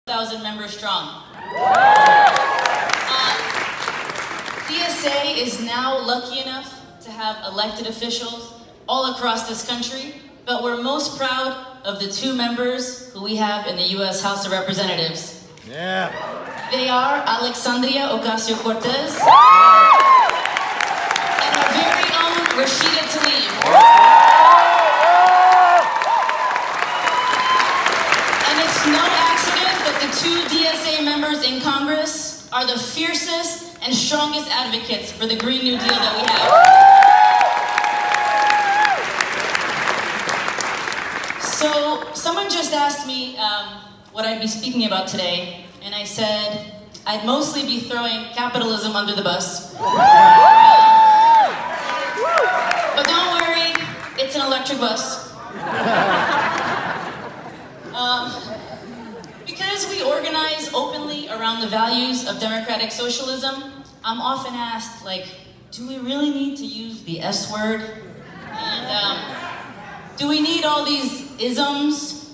1,000 members strong. DSA is now lucky enough to have elected officials all across this country, but we're most proud of the 2 members who we have in the U.S. House of Representatives. Yeah. They are Alexandria Ocasio-Cortez and our very own Rashida Tlaib. And it's no accident that the 2 DSA members in Congress are the fiercest and strongest advocates for the Green New Deal that we have. So someone just asked me what I'd be speaking about today, and I said I'd mostly be throwing capitalism under the bus. But don't worry, it's an electric bus. Because we organize openly around the values of democratic socialism, I'm often asked, like, do we really need to use the S word? And do we need all these isms?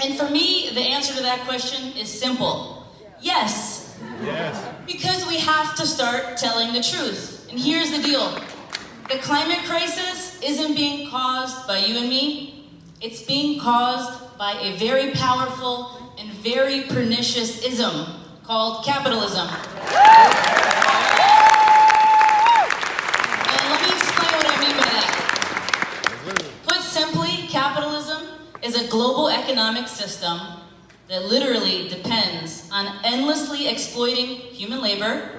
And for me, the answer to that question is simple. Yes. Yes. Because we have to start telling the truth. And here's the deal. The climate crisis isn't being caused by you and me. It's being caused by a very powerful and very pernicious ism called capitalism. And let me explain what I mean by that. Put simply, capitalism is a global economic system that literally depends on endlessly exploiting human labor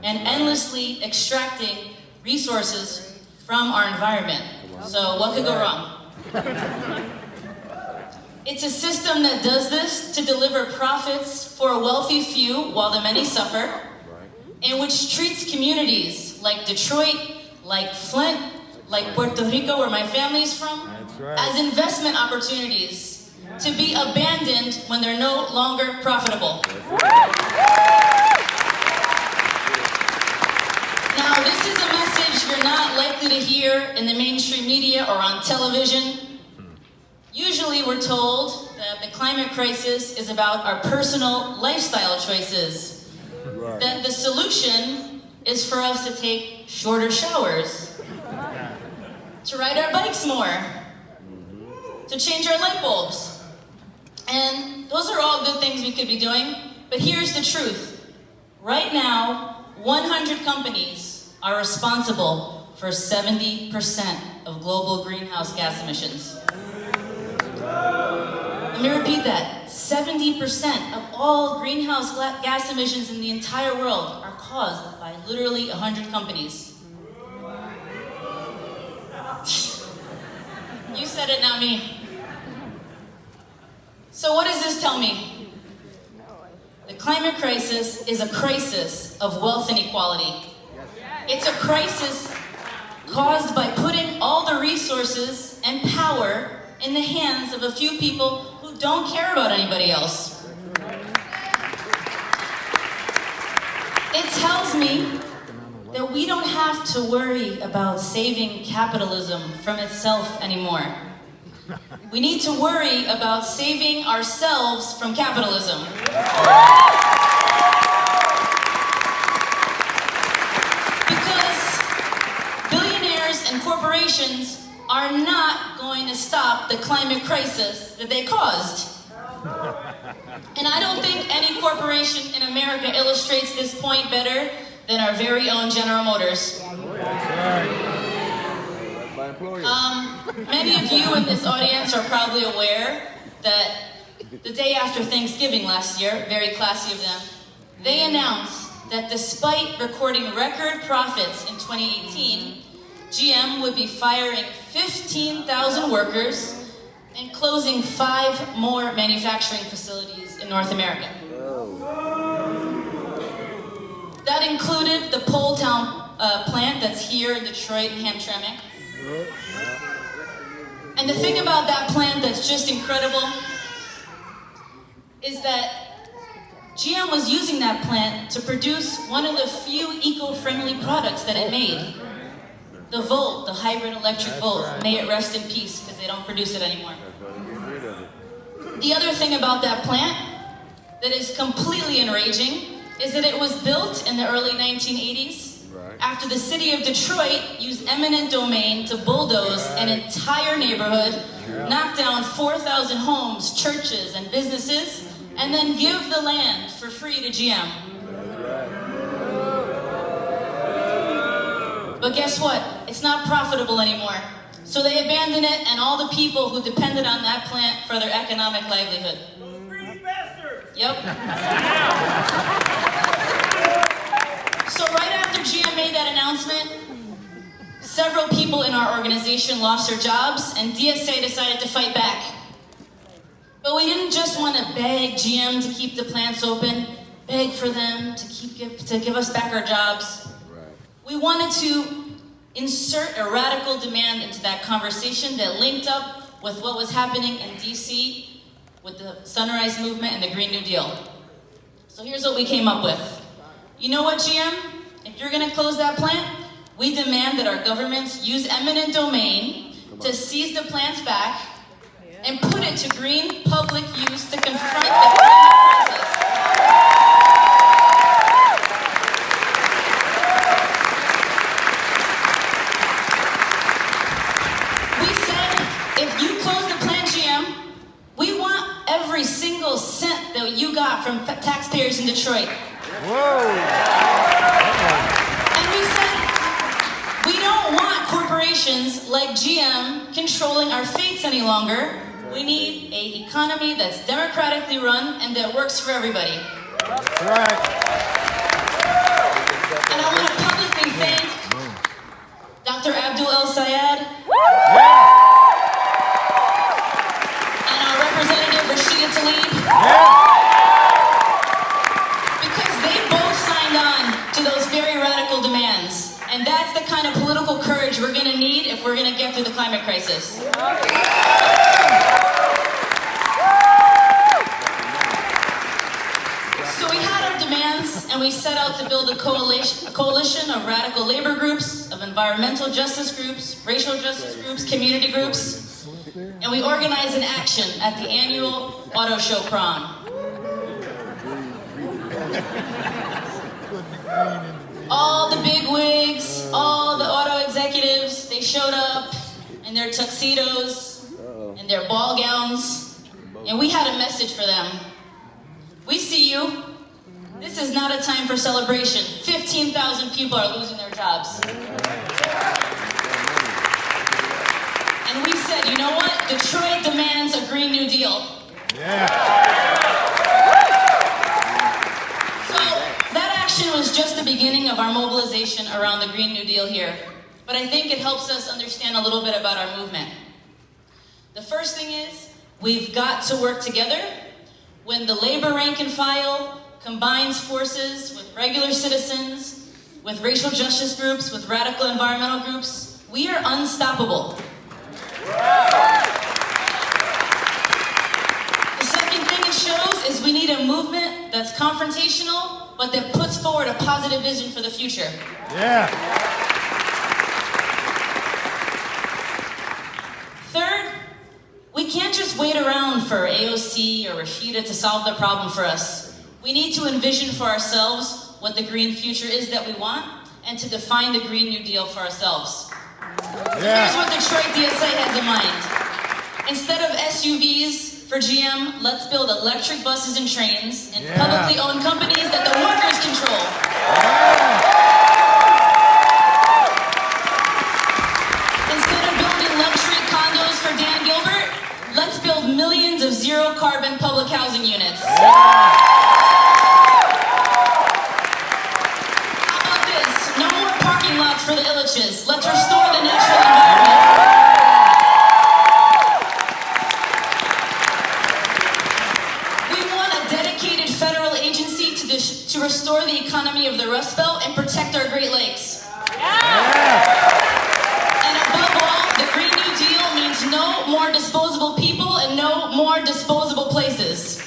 and endlessly extracting resources from our environment. So what could go wrong? It's a system that does this to deliver profits for a wealthy few while the many suffer, and which treats communities like Detroit, like Flint, like Puerto Rico, where my family's from, as investment opportunities to be abandoned when they're no longer profitable. Now, this is a message you're not likely to hear in the mainstream media or on television. Usually we're told that the climate crisis is about our personal lifestyle choices. Right. That the solution is for us to take shorter showers, to ride our bikes more, to change our light bulbs. And those are all good things we could be doing, but here's the truth. Right now, 100 companies are responsible for 70% of global greenhouse gas emissions. Let me repeat that. 70% of all greenhouse gas emissions in the entire world are caused by literally 100 companies. You said it, not me. So what does this tell me? The climate crisis is a crisis of wealth inequality. It's a crisis caused by putting all the resources and power in the hands of a few people who don't care about anybody else. It tells me that we don't have to worry about saving capitalism from itself anymore. We need to worry about saving ourselves from capitalism. Because billionaires and corporations are not going to stop the climate crisis that they caused. And I don't think any corporation in America illustrates this point better than our very own General Motors. Many of you in this audience are probably aware that the day after Thanksgiving last year, very classy of them, they announced that despite recording record profits in 2018, GM would be firing 15,000 workers and closing 5 more manufacturing facilities in North America. That included the Poletown plant that's here in Detroit and Hamtramck. And the thing about that plant that's just incredible is that GM was using that plant to produce one of the few eco-friendly products that it made. The Volt, the hybrid electric Volt. May it rest in peace, because they don't produce it anymore. The other thing about that plant that is completely enraging is that it was built in the early 1980s after the city of Detroit used eminent domain to bulldoze an entire neighborhood, knock down 4,000 homes, churches, and businesses, and then give the land for free to GM. But guess what? It's not profitable anymore. So they abandoned it and all the people who depended on that plant for their economic livelihood. Yep. So right after GM made that announcement, several people in our organization lost their jobs and DSA decided to fight back. But we didn't just want to beg GM to keep the plants open, beg for them to give us back our jobs. We wanted to insert a radical demand into that conversation that linked up with what was happening in DC with the Sunrise Movement and the Green New Deal. So here's what we came up with. You know what, GM? If you're gonna close that plant, we demand that our governments use eminent domain to seize the plants back and put it to green public use to confront the climate crisis. We said, if you close the plant, GM, we want every single cent that you got from taxpayers in Detroit. Whoa! And we said, we don't want corporations like GM controlling our fates any longer. We need an economy that's democratically run and that works for everybody. Right. And I want to publicly thank Dr. Abdul El Sayed and our representative Rashida Tlaib. Because they both signed on to those very radical demands. And that's the kind of political courage we're going to need if we're going to get through the climate crisis. So we had our demands, and we set out to build a coalition of radical labor groups, of environmental justice groups, racial justice groups, community groups, and we organized an action at the annual Auto Show Prom. All the big wigs, all the auto executives, they showed up in their tuxedos and their ball gowns, and we had a message for them. We see you. This is not a time for celebration. 15,000 people are losing their jobs. And we said, you know what? Detroit demands a Green New Deal. Yeah. That action was just the beginning of our mobilization around the Green New Deal here. But I think it helps us understand a little bit about our movement. The first thing is, we've got to work together. When the labor rank and file combines forces with regular citizens, with racial justice groups, with radical environmental groups, we are unstoppable. The second thing it shows is we need a movement that's confrontational, but that puts forward a positive vision for the future. Yeah. Third, we can't just wait around for AOC or Rashida to solve the problem for us. We need to envision for ourselves what the green future is that we want and to define the Green New Deal for ourselves. Yeah. Here's what Detroit DSA has in mind. Instead of SUVs for GM, let's build electric buses and trains and publicly owned companies that the workers control. Instead of building luxury condos for Dan Gilbert, let's build millions of zero-carbon public housing units. How about this? No more parking lots for the Illiches. Let's restore the natural environment. To restore the economy of the Rust Belt and protect our Great Lakes. And above all, the Green New Deal means no more disposable people and no more disposable places. So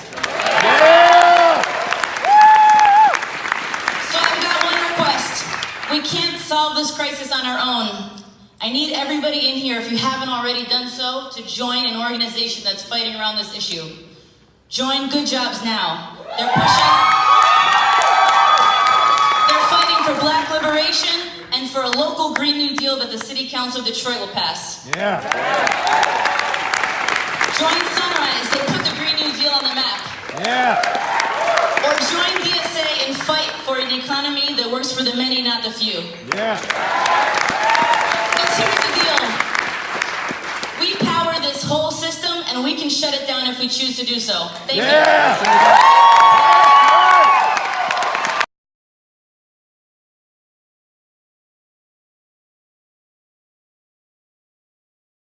I've got one request. We can't solve this crisis on our own. I need everybody in here, if you haven't already done so, to join an organization that's fighting around this issue. Join Good Jobs Now. They're fighting for black liberation and for a local Green New Deal that the City Council of Detroit will pass. Yeah. Join Sunrise, they put the Green New Deal on the map. Yeah. Or join DSA and fight for an economy that works for the many, not the few. Yeah. Because here's the deal. We power this whole system and we can shut it down if we choose to do so. Thank you. Yeah.